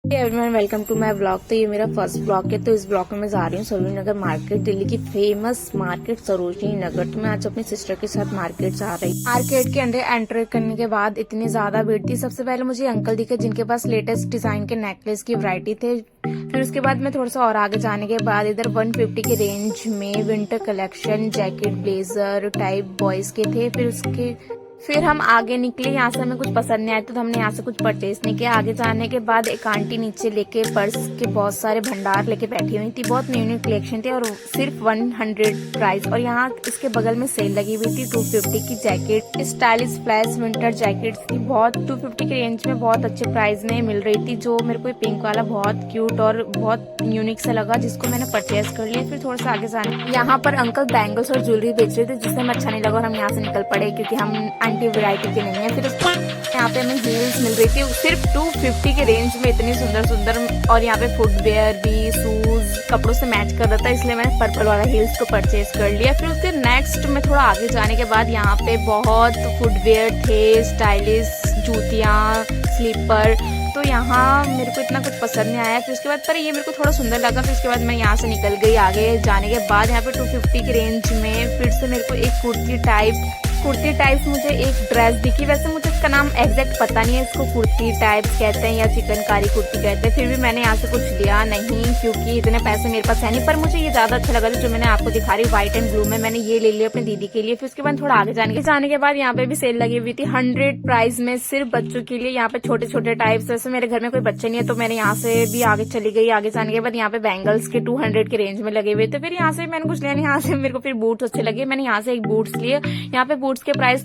Everyone welcome to my vlog. तो ये मेरा फर्स्ट व्लॉग है। तो इस ब्लॉग में मैं जा रही हूँ सरोजनी नगर मार्केट, दिल्ली की फेमस मार्केट सरोजनी नगर। तो मैं आज अपनी सिस्टर के साथ मार्केट जा रही हूँ। मार्केट के अंदर एंटर करने के बाद इतनी ज्यादा भीड़ थी। सबसे पहले मुझे अंकल दिखे जिनके पास लेटेस्ट डिजाइन के नेकलेस की वैरायटी थे। फिर उसके बाद मैं थोड़ा सा और आगे जाने के बाद इधर 150 के रेंज में winter collection jacket blazer type boys के थे। फिर हम आगे निकले। यहाँ से हमें कुछ पसंद नहीं आया तो हमने यहाँ से कुछ परचेज नहीं किया। आगे जाने के बाद एक आंटी नीचे लेके पर्स के बहुत सारे भंडार लेके बैठी हुई थी। बहुत न्यू न्यू कलेक्शन थी और सिर्फ 100 प्राइस। और यहाँ इसके बगल में सेल लगी हुई थी 250 की jacket, stylish flash winter jacket थी। बहुत 250 के रेंज में बहुत अच्छे प्राइस में मिल रही थी। जो मेरे को पिंक वाला बहुत क्यूट और बहुत यूनिक सा लगा, जिसको मैंने परचेज कर लिया। फिर थोड़ा सा आगे जाने यहाँ पर अंकल बैंगल्स और ज्वेलरी बेच रहे थे, जिससे हमें अच्छा नहीं लगा और हम यहाँ से निकल पड़े क्योंकि हम आंटी वैरायटी के नहीं है। फिर उसको यहाँ पे हमें हील्स मिल रही थी सिर्फ 250 के रेंज में, इतनी सुंदर सुंदर। और यहाँ पे फुटवेयर भी शूज कपड़ों से मैच कर रहा था, इसलिए मैंने पर्पल वाला हील्स को परचेज कर लिया। फिर उसके नेक्स्ट में थोड़ा आगे जाने के बाद यहाँ पे बहुत फुटवेयर थे, स्टाइलिश जूतियाँ, स्लीपर। तो यहाँ मेरे को इतना कुछ पसंद नहीं आया। फिर उसके बाद पर ये मेरे को थोड़ा सुंदर लगा। फिर उसके बाद मैं यहाँ से निकल गई। आगे जाने के बाद यहाँ पे 250 के रेंज में फिर से मेरे को एक कुर्ती टाइप मुझे एक ड्रेस दिखी। वैसे मुझे इसका नाम एग्जैक्ट पता नहीं है, इसको कुर्ती टाइप्स कहते हैं या चिकनकारी कुर्ती कहते हैं। फिर भी मैंने यहाँ से कुछ लिया नहीं क्योंकि इतने पैसे मेरे पास है नहीं। पर मुझे ये ज्यादा अच्छा लगा जो मैंने आपको दिखा रही व्हाइट एंड ब्लू में, मैंने ये ले लिया अपनी दीदी के लिए। फिर उसके बाद थोड़ा आगे जाने के बाद यहाँ पे भी सेल लगी हुई थी 100 प्राइस में, सिर्फ बच्चों के लिए। यहाँ पे छोटे छोटे टाइप्स। वैसे मेरे घर में कोई बच्चे नहीं है तो मैंने यहाँ से भी आगे चली गई। आगे जाने के बाद यहाँ पे बैंगल्स के 200 के रेंज में लगे हुए थे। फिर यहाँ से मैंने कुछ लिया नहीं। यहाँ से मेरे को फिर बूट्स अच्छे लगे, मैंने यहाँ से एक बूट्स लिए। यहाँ पे बूट्स के प्राइस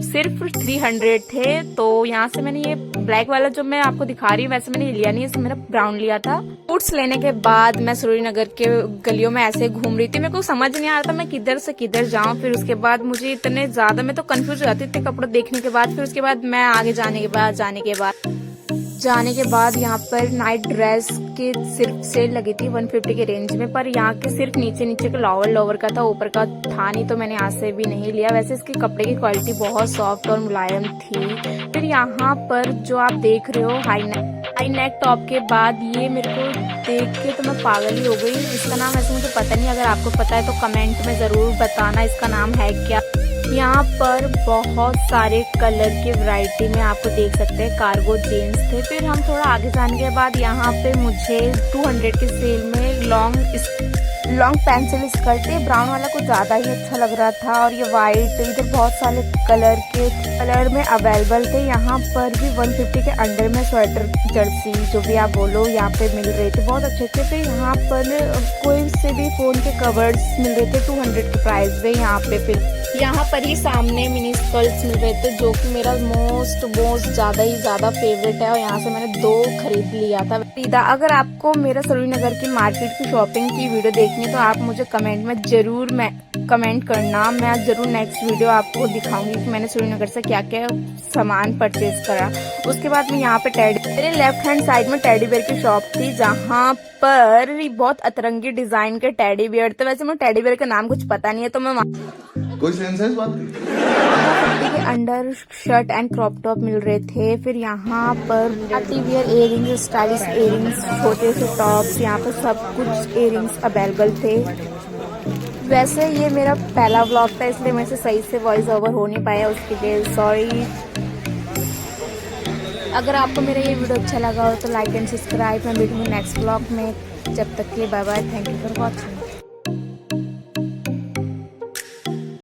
सिर्फ 300 थे। तो यहाँ से मैंने ये ब्लैक वाला जो मैं आपको दिखा रही हूँ, वैसे मैंने लिया नहीं, इसमें मैंने ब्राउन लिया था। बूट्स लेने के बाद मैं सरोजनी नगर के गलियों में ऐसे घूम रही थी। मेरे को समझ नहीं आ रहा था मैं किधर से किधर जाऊं। फिर उसके बाद मुझे इतने ज्यादा मैं तो कंफ्यूज हो जाती थी कपड़े देखने के बाद। फिर उसके बाद मैं आगे जाने के बाद यहाँ पर नाइट ड्रेस के सिर्फ सेल लगी थी 150 के रेंज में। पर यहाँ के सिर्फ नीचे का लोअर का था, ऊपर का था नहीं, तो मैंने यहाँ से भी नहीं लिया। वैसे इसके कपड़े की क्वालिटी बहुत सॉफ्ट और मुलायम थी। फिर यहाँ पर जो आप देख रहे हो हाई नेक टॉप के बाद ये मेरे को देख के तो मैं पागल ही हो गई। इसका नाम ऐसे मुझे पता नहीं, अगर आपको पता है तो कमेंट में जरूर बताना इसका नाम है क्या। यहाँ पर बहुत सारे कलर की वैरायटी में आपको देख सकते हैं कार्गो जीन्स थे। फिर हम थोड़ा आगे जाने के बाद यहाँ पे मुझे 200 के सेल में लॉन्ग पेंसिल स्कर्ट थे। ब्राउन वाला कुछ ज्यादा ही अच्छा लग रहा था और ये वाइट, इधर बहुत सारे कलर में अवेलेबल थे। यहाँ पर भी 150 के अंडर में स्वेटर जर्सी जो भी आप बोलो यहाँ पे मिल रहे थे, बहुत अच्छे थे। फिर यहाँ पर कोई से भी फोन के कवर्स मिल रहे थे 200 के प्राइस में। यहाँ पर ही सामने मिनी स्कर्ट्स मिल रहे थे जो कि मेरा मोस्ट ज्यादा फेवरेट है और यहाँ से मैंने 2 खरीद लिया था। अगर आपको मेरा सरोजनी नगर की मार्केट की शॉपिंग की वीडियो देखनी है तो आप मुझे कमेंट में जरूर कमेंट करना। मैं जरूर नेक्स्ट वीडियो आपको दिखाऊंगी कि मैंने सरोजनी नगर से क्या क्या सामान परचेज करा। उसके बाद में यहाँ पे मेरे लेफ्ट हैंड साइड में टेडी बेयर की शॉप थी जहाँ पर बहुत अतरंगी डिजाइन के टेडी बेयर थे। वैसे मुझे टेडी बेयर का नाम कुछ पता नहीं है तो मैं कोई सेंस है इस बात की? के under shirt and crop top मिल रहे थे। फिर यहाँ पर party wear earrings, stylish earrings, छोटे से टॉप्स, यहाँ पर सब कुछ इयररिंग्स अवेलेबल थे। वैसे ये मेरा पहला व्लॉग था इसलिए मेरे से सही से वॉइस ओवर हो नहीं पाया, उसके लिए सॉरी। अगर आपको मेरा ये वीडियो अच्छा लगा हो तो लाइक एंड सब्सक्राइब। मैं मिलूंगी नेक्स्ट व्लॉग में, जब तक के लिए bye bye, thank you for watching.